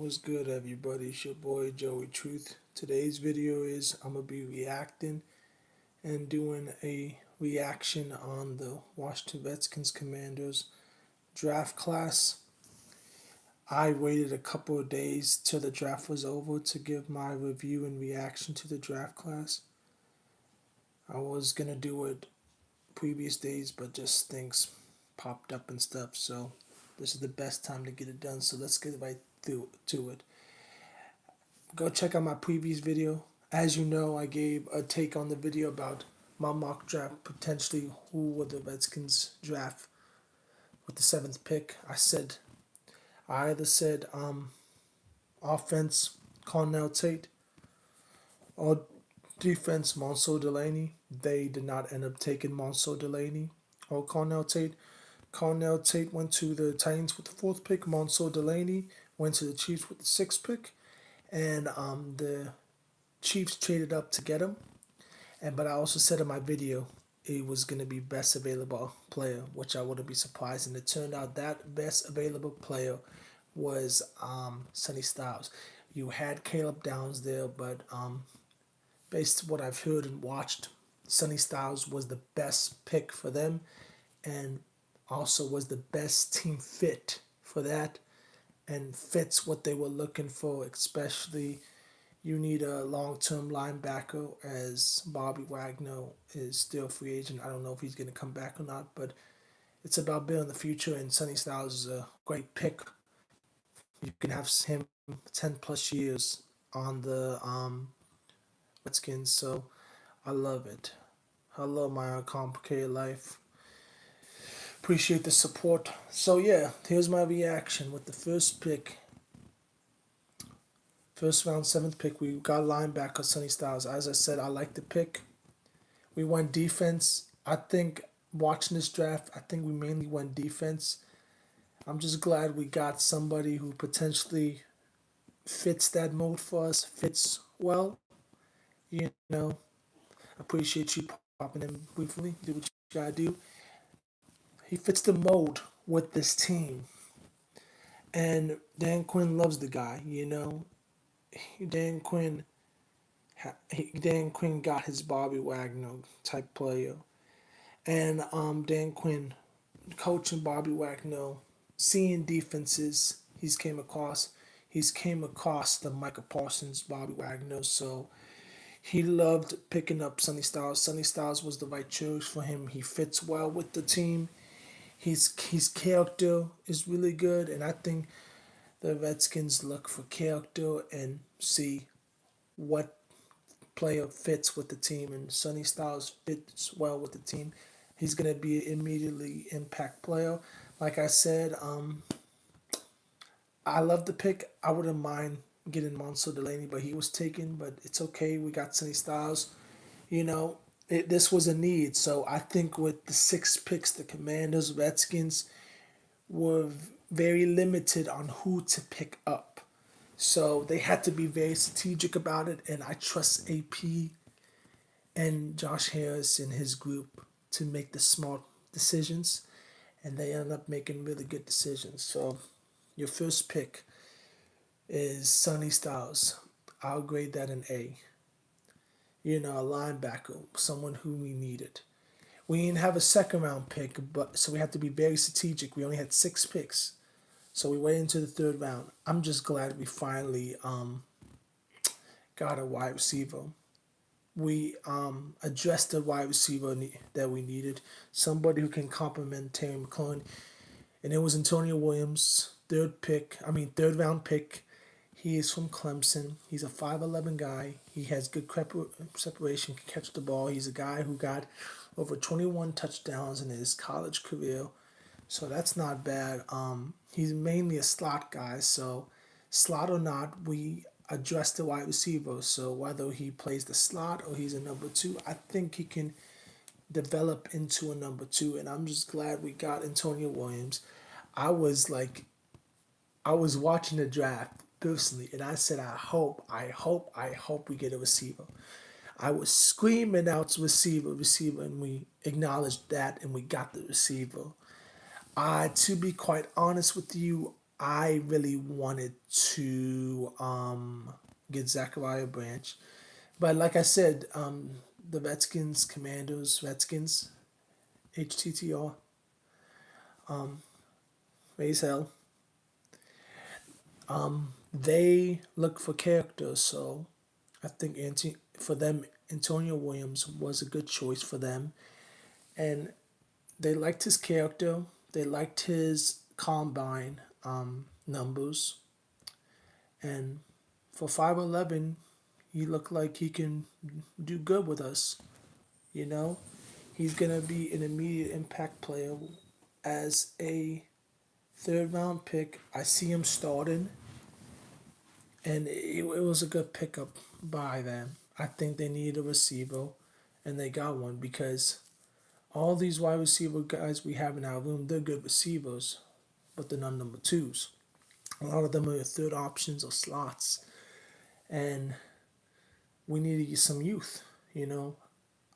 What's good, everybody? It's your boy Joey Truth. Today's video is I'm gonna be reacting and doing a reaction on the Washington Redskins Commanders draft class. I waited a couple of days till the draft was over to give my review and reaction to the draft class. I was gonna do it previous days, but just things popped up and stuff. So this is the best time to get it done. So let's get right through to it. Go check out my previous video. As you know, I gave a take on the video about my mock draft, potentially who would the Redskins draft with the seventh pick. I either said offense, Cornell Tate, or defense, Monceau Delaney. They did not end up taking Monceau Delaney or Cornell Tate. Cornell Tate went to the Titans with the fourth pick. Monceau Delaney went to the Chiefs with the sixth pick. And the Chiefs traded up to get him. But I also said in my video it was going to be best available player, which I wouldn't be surprised. And it turned out that best available player was Sonny Styles. You had Caleb Downs there, but based on what I've heard and watched, Sonny Styles was the best pick for them and also was the best team fit for that and fits what they were looking for, especially you need a long-term linebacker as Bobby Wagner is still a free agent. I don't know if he's going to come back or not, but it's about building the future, and Sonny Styles is a great pick. You can have him 10 plus years on the Redskins, so I love it. I love my complicated life. Appreciate the support. So yeah, here's my reaction with the first pick. First round, seventh pick, we got linebacker Sonny Styles. As I said, I like the pick. We went defense. I think watching this draft, I think we mainly went defense. I'm just glad we got somebody who potentially fits that mold for us, fits well. You know, appreciate you popping in briefly. Do what you gotta do. He fits the mold with this team. And Dan Quinn loves the guy, you know. Dan Quinn Dan Quinn got his Bobby Wagner type player, and Dan Quinn coaching Bobby Wagner, seeing defenses he's came across the Michael Parsons, Bobby Wagner, so he loved picking up Sonny Styles. Sonny Styles was the right choice for him. He fits well with the team. His character is really good, and I think the Redskins look for character and see what player fits with the team, and Sonny Styles fits well with the team. He's gonna be an immediately impact player. Like I said, I love the pick. I wouldn't mind getting Monceau Delaney, but he was taken. But it's okay. We got Sonny Styles. You know, this was a need. So I think with the six picks, the Commanders, Redskins were very limited on who to pick up. So they had to be very strategic about it, and I trust AP and Josh Harris and his group to make the smart decisions, and they end up making really good decisions. So your first pick is Sonny Styles. I'll grade that an A. You know, a linebacker, someone who we needed. We didn't have a second round pick, but so we had to be very strategic. We only had six picks. So we went into the third round. I'm just glad we finally got a wide receiver. We addressed the wide receiver that we needed, somebody who can complement Terry McLaurin, and it was Antonio Williams, third round pick. He is from Clemson. He's a 5'11" guy. He has good separation, can catch the ball. He's a guy who got over 21 touchdowns in his college career. So that's not bad. He's mainly a slot guy, so slot or not, we address the wide receiver. So whether he plays the slot or he's a number two, I think he can develop into a number two. And I'm just glad we got Antonio Williams. I was like, I was watching the draft personally, and I said, I hope we get a receiver. I was screaming out receiver, and we acknowledged that, and we got the receiver. To be quite honest with you, I really wanted to get Zachariah Branch, but like I said, the Redskins, Commandos, Redskins, HTTR, raise hell. They look for characters, so I think for them, Antonio Williams was a good choice for them, and they liked his character. They liked his combine numbers, and for 5'11", he looked like he can do good with us. You know, he's gonna be an immediate impact player as a third round pick. I see him starting, and it was a good pickup by them. I think they needed a receiver, and they got one because all these wide receiver guys we have in our room, they're good receivers, but they're not number twos. A lot of them are third options or slots, and we need to get some youth. You know,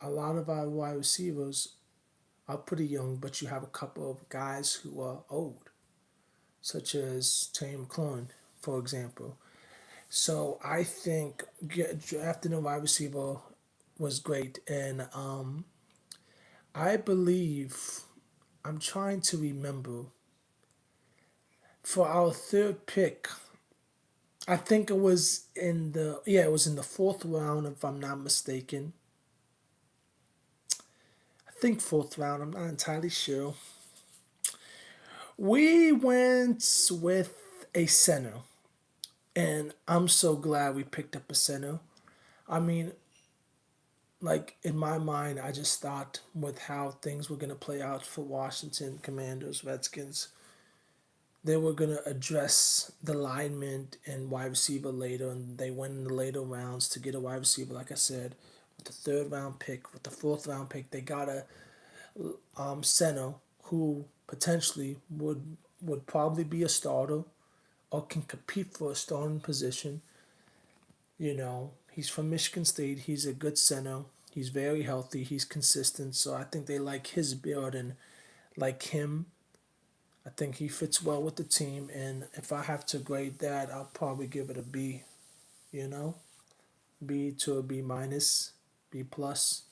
a lot of our wide receivers are pretty young, but you have a couple of guys who are old, such as Terry McLaurin, for example. So I think drafting a wide receiver was great, and I believe I'm trying to remember for our third pick. I think it was in the it was in the fourth round if I'm not mistaken. I think fourth round. I'm not entirely sure. We went with a center, and I'm so glad we picked up a center. I mean, like in my mind, I just thought with how things were gonna play out for Washington Commanders, Redskins, they were gonna address the lineman and wide receiver later, and they went in the later rounds to get a wide receiver. Like I said, with the third round pick, with the fourth round pick, they got a center who potentially would probably be a starter or can compete for a starting position. You know, he's from Michigan State. He's a good center. He's very healthy. He's consistent. So I think they like his build and like him. I think he fits well with the team. And if I have to grade that, I'll probably give it a B. You know, B to a B minus, B plus.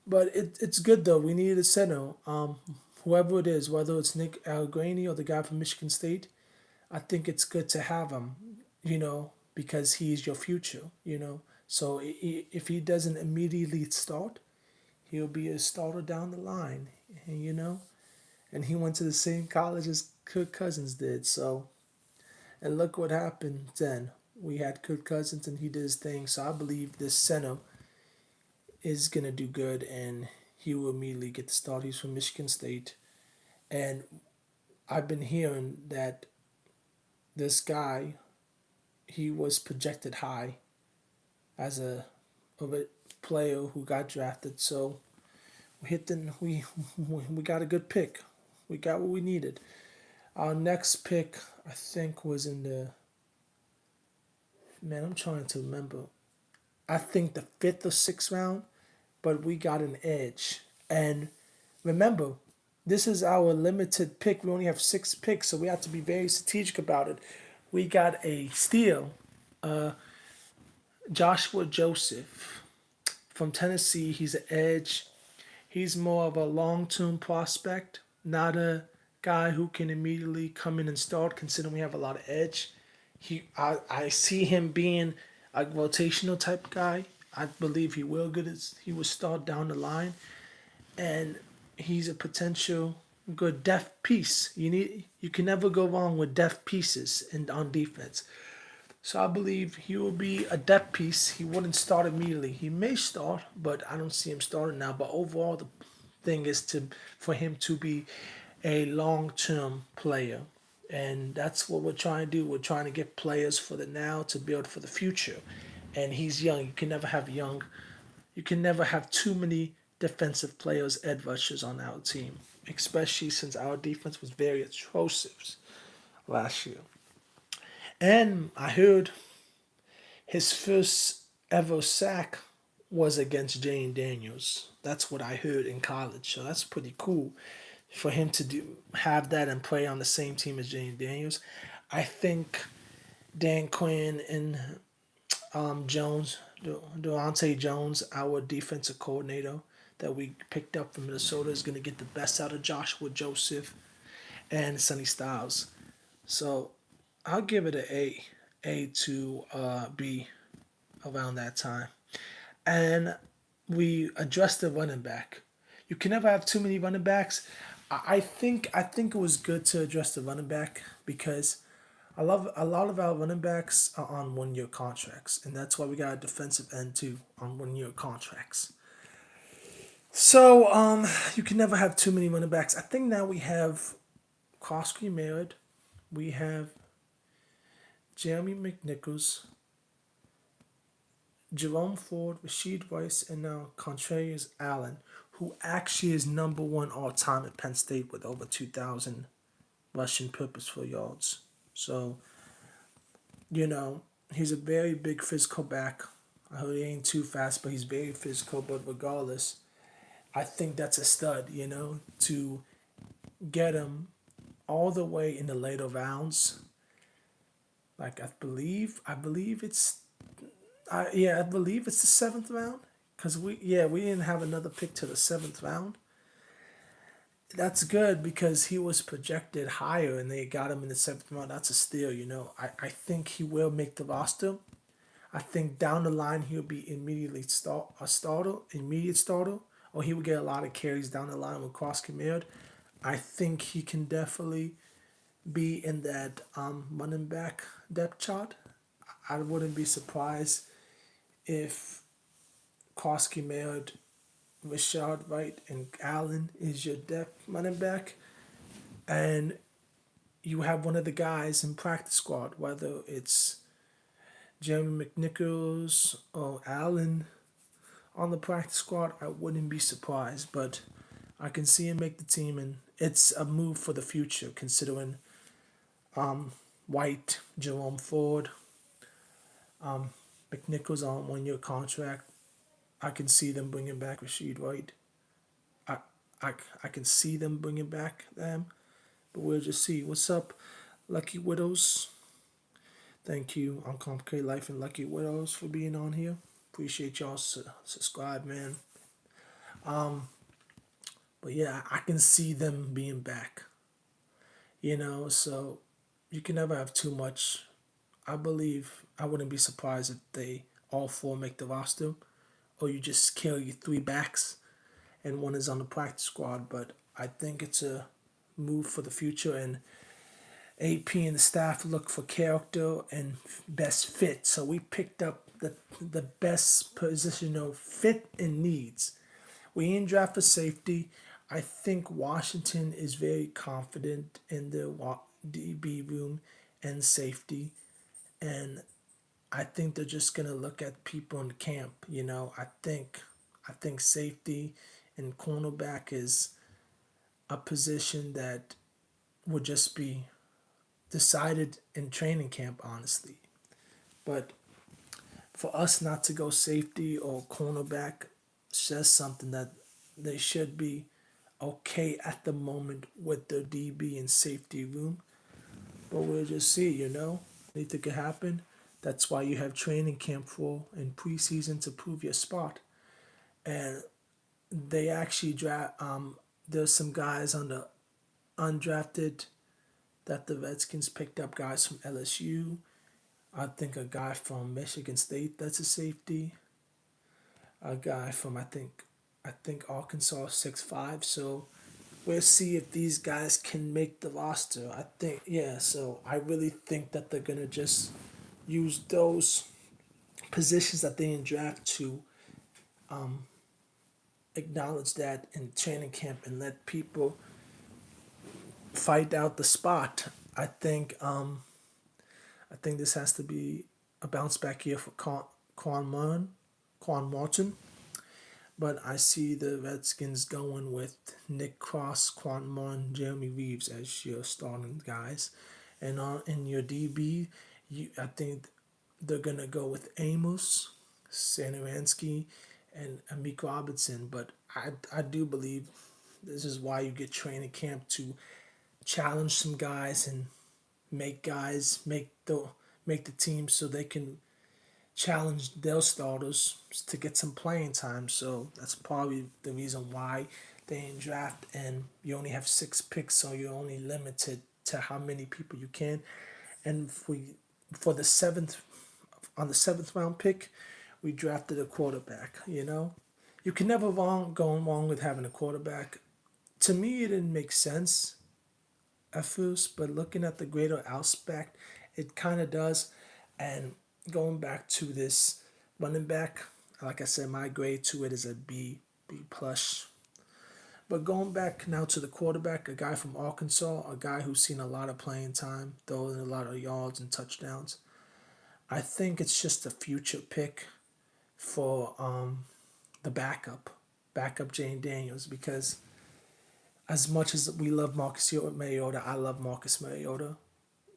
But it's good though. We needed a center. Whoever it is, whether it's Nick Algraney or the guy from Michigan State, I think it's good to have him. You know, because he's your future. You know, so if he doesn't immediately start, he'll be a starter down the line. And, you know, and he went to the same college as Kirk Cousins did. So, and look what happened then. We had Kirk Cousins and he did his thing. So I believe this center is gonna do good, and he will immediately get the start. He's from Michigan State, and I've been hearing that this guy he was projected high as a player who got drafted. So we hit the we got a good pick. We got what we needed. Our next pick, I think, was in the man. I'm trying to remember. I think the fifth or sixth round, but we got an edge. And remember, this is our limited pick. We only have 6 picks, so we have to be very strategic about it. We got a steal, Joshua Joseph from Tennessee. He's an edge. He's more of a long-term prospect, not a guy who can immediately come in and start. Considering we have a lot of edge, I see him being a rotational type guy. I believe he will get his, he will start down the line, and he's a potential good depth piece. You can never go wrong with depth pieces in on defense. So I believe he will be a depth piece. He wouldn't start immediately. He may start, but I don't see him starting now. But overall, the thing is to for him to be a long-term player, and that's what we're trying to do. We're trying to get players for the now to build for the future. And he's young. You can never have too many defensive players, edge rushers on our team, especially since our defense was very atrocious last year. And I heard his first ever sack was against Jane Daniels. That's what I heard in college. So that's pretty cool for him to have that and play on the same team as Jane Daniels. I think Dan Quinn and Jones, Deontay Jones, our defensive coordinator that we picked up from Minnesota, is going to get the best out of Joshua Joseph and Sonny Styles. So I'll give it A to B around that time. And we addressed the running back. You can never have too many running backs. I think it was good to address the running back because I love a lot of our running backs are on 1 year contracts, and that's why we got a defensive end too on 1 year contracts. So you can never have too many running backs. I think now we have Koski Merritt, we have Jeremy McNichols, Jerome Ford, Rashid Rice, and now Contreras Allen, who actually is number one all time at Penn State with over 2,000 rushing purposeful yards. So, he's a very big physical back. I heard he ain't too fast, but he's very physical. But regardless, I think that's a stud, to get him all the way in the later rounds. Like I believe it's the seventh round because we didn't have another pick to the seventh round. That's good because he was projected higher and they got him in the seventh round. That's a steal. I think he will make the roster. I think down the line he'll be immediate starter, or he will get a lot of carries down the line with Cross Command. I think he can definitely be in that running back depth chart. I wouldn't be surprised if Koski Maynard, Rashad Wright, and Allen is your depth running back, and you have one of the guys in practice squad, whether it's Jeremy McNichols or Allen on the practice squad, I wouldn't be surprised. But I can see him make the team, and it's a move for the future considering White, Jerome Ford, McNichols on 1 year contract. I can see them bringing back Rashid White. I, I, I can see them bringing back them, but we'll just see. What's up, Lucky Widows? Thank you, Uncomplicated Life and Lucky Widows, for being on here. Appreciate y'all subscribe, man. But yeah, I can see them being back. So you can never have too much. I believe I wouldn't be surprised if they all four make the roster, or you just carry three backs and one is on the practice squad. But I think it's a move for the future, and AP and the staff look for character and best fit. So we picked up the best positional fit and needs. We didn't draft for safety. I think Washington is very confident in their DB room and safety, and I think they're just gonna look at people in camp. I think safety and cornerback is a position that would just be decided in training camp, honestly. But for us not to go safety or cornerback says something that they should be okay at the moment with their DB and safety room. But we'll just see. Anything could happen. That's why you have training camp for and preseason to prove your spot. And they actually draft. There's some guys on the undrafted that the Redskins picked up, guys from LSU. I think a guy from Michigan State that's a safety. A guy from I think Arkansas 6'5". So we'll see if these guys can make the roster. I think yeah. So I really think that they're gonna just use those positions that they in draft to acknowledge that in training camp and let people fight out the spot. I think this has to be a bounce back year for Quan Martin. But I see the Redskins going with Nick Cross, Quan Martin, Jeremy Reeves as your starting guys. And in your DB, I think they're gonna go with Amos, Sanaransky, and Amik Robertson. But I do believe This is why you get training camp to challenge some guys and make guys make the team so they can challenge their starters to get some playing time. So that's probably the reason why they didn't draft, and you only have 6 picks, so you're only limited to how many people you can. And for the seventh on the seventh round pick, we drafted a quarterback. You can never go wrong with having a quarterback. To me, it didn't make sense at first, but looking at the greater aspect, it kind of does. And going back to this running back, like I said, my grade to it is a B plus. But going back now to the quarterback, a guy from Arkansas, a guy who's seen a lot of playing time, throwing a lot of yards and touchdowns. I think it's just a future pick for the backup Jane Daniels, because as much as we love Marcus Mariota, I love Marcus Mariota.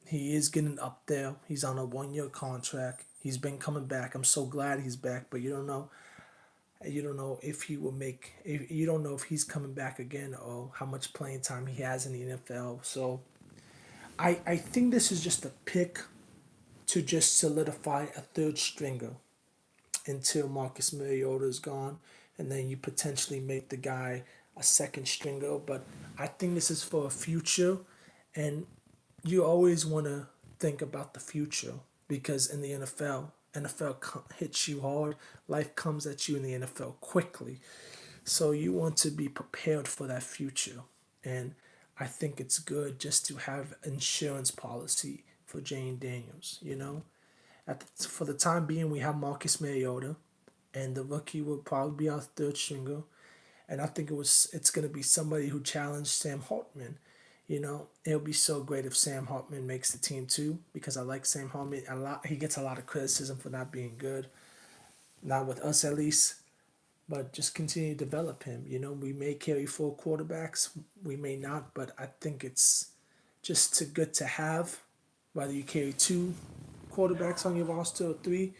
He is getting up there. He's on a 1 year contract. He's been coming back. I'm so glad he's back, but you don't know. You don't know if he will make. If, you don't know if he's coming back again or how much playing time he has in the NFL. So I think this is just a pick to just solidify a third stringer until Marcus Mariota is gone, and then you potentially make the guy a second stringer. But I think this is for a future, and you always want to think about the future, because in the NFL hits you hard. Life comes at you in the NFL quickly. So you want to be prepared for that future. And I think it's good just to have insurance policy for Jane Daniels. For the time being, we have Marcus Mariota, and the rookie will probably be our third stringer. And I think it's going to be somebody who challenged Sam Hartman. It'll be so great if Sam Hartman makes the team too, because I like Sam Hartman a lot. He gets a lot of criticism for not being good, not with us at least, but just continue to develop him. We may carry 4 quarterbacks, we may not, but I think it's just too good to have. Whether you carry 2 quarterbacks on your roster or 3,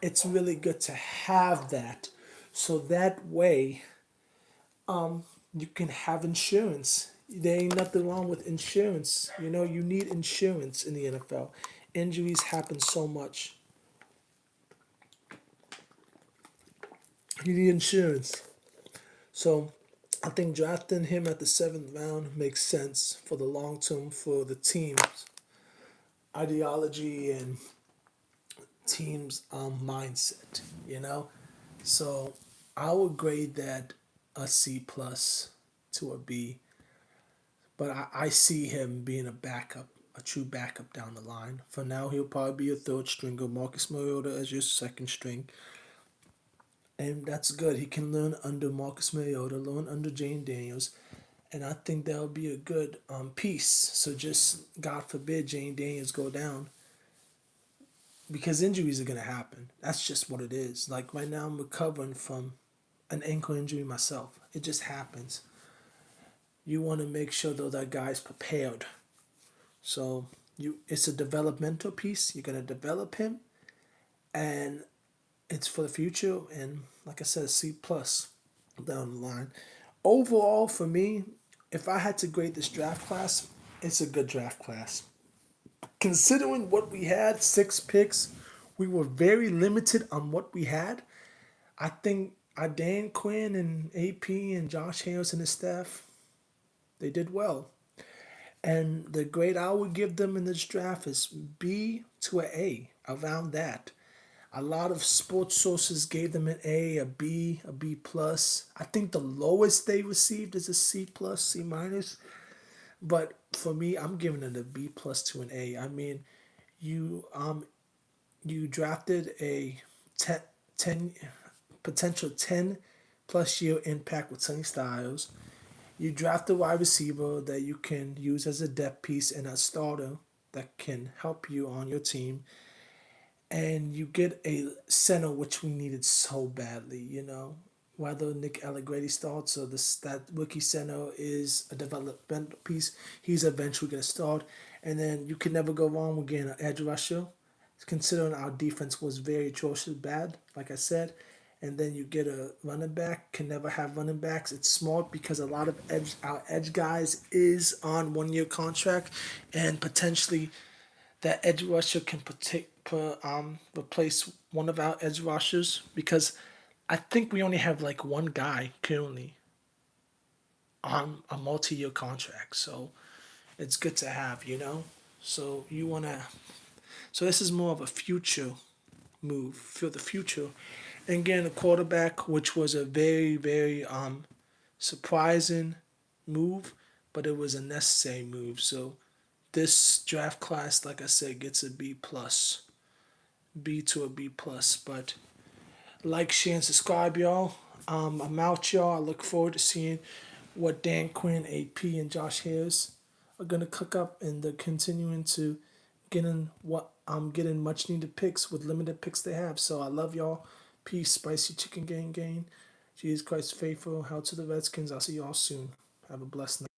it's really good to have that. So that way, you can have insurance. There ain't nothing wrong with insurance. You need insurance in the NFL. Injuries happen so much. You need insurance. So I think drafting him at the 7th round makes sense for the long term for the team's ideology and team's mindset. So I would grade that a C plus to a B. But I see him being a true backup down the line. For now, he'll probably be a third stringer. Marcus Mariota as your second string. And that's good. He can learn under Marcus Mariota, learn under Jane Daniels. And I think that'll be a good piece. So just, God forbid, Jane Daniels go down, because injuries are going to happen. That's just what it is. Like right now, I'm recovering from an ankle injury myself. It just happens. You want to make sure though that guy's prepared. So it's a developmental piece. You're gonna develop him, and it's for the future. And like I said, C plus down the line. Overall, for me, if I had to grade this draft class, it's a good draft class. Considering what we had, 6 picks, we were very limited on what we had. I think Dan Quinn and AP and Josh Harris and his staff, they did well. And the grade I would give them in this draft is B to an A, around that. A lot of sports sources gave them an A, a B plus. I think the lowest they received is a C plus, C minus. But for me, I'm giving it a B plus to an A. I mean, you drafted a 10 potential 10 plus year impact with Sonny Styles. You draft a wide receiver that you can use as a depth piece and a starter that can help you on your team. And you get a center, which we needed so badly. Whether Nick Allegretti starts or that rookie center is a developmental piece, he's eventually going to start. And then you can never go wrong with getting an edge rusher, considering our defense was very atrocious bad, like I said. and then you get a running back. Can never have running backs. It's smart because a lot of our edge guys is on 1 year contract, and potentially that edge rusher can replace one of our edge rushers because I think we only have like one guy currently on a multi-year contract. So it's good to have, you know. So you wanna. So this is more of a future move for the future, and getting a quarterback, which was a very very surprising move, but it was a necessary move. So this draft class, like I said, gets a B plus, B to a B plus. But like, share, and subscribe, y'all. I'm out, y'all. I look forward to seeing what Dan Quinn, AP, and Josh Harris are gonna cook up, and they're continuing to getting much needed picks with limited picks they have. So I love y'all. Peace, spicy chicken gang gang. Jesus Christ faithful. Hail to the Redskins. I'll see y'all soon. Have a blessed night.